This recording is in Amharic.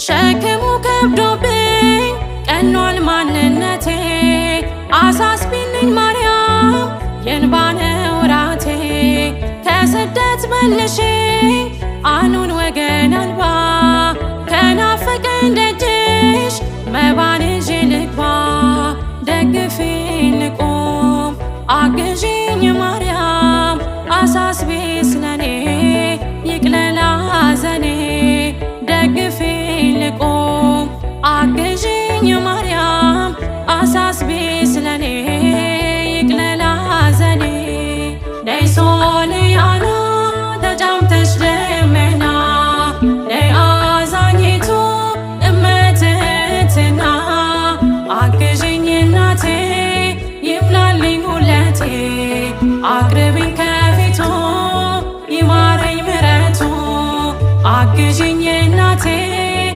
ሸክሙ ከብዶብኝ ቀኗል ማንነቴ አሳስቢልኝ ማርያም የእንባ ነው ራቴ ከስደት መልሽኝ አኑን ወገን አልባ ከናፈቀኝ ደጅሽ መባን ይዤ ልግባ ደግፊኝ ልቁም አግዢኝ ማርያም አሳስቢ ስለኔ ይቅለል ሐዘኔ ደግፊኝ ልቁም አግዢኝ ማርያም አሳስቢ ስለኔ ይቅለል ሐዘኔ ነይ ሶልያና ተጫምተሽ ደመና ነይ አዛኝቱ እመትህትና አግዢኝ እናቴ ይምላልኝ ሁለቴ አቅርቢኝ ከፊቱ ይማረኝ ምሕረቱ አግዢኝ እናቴ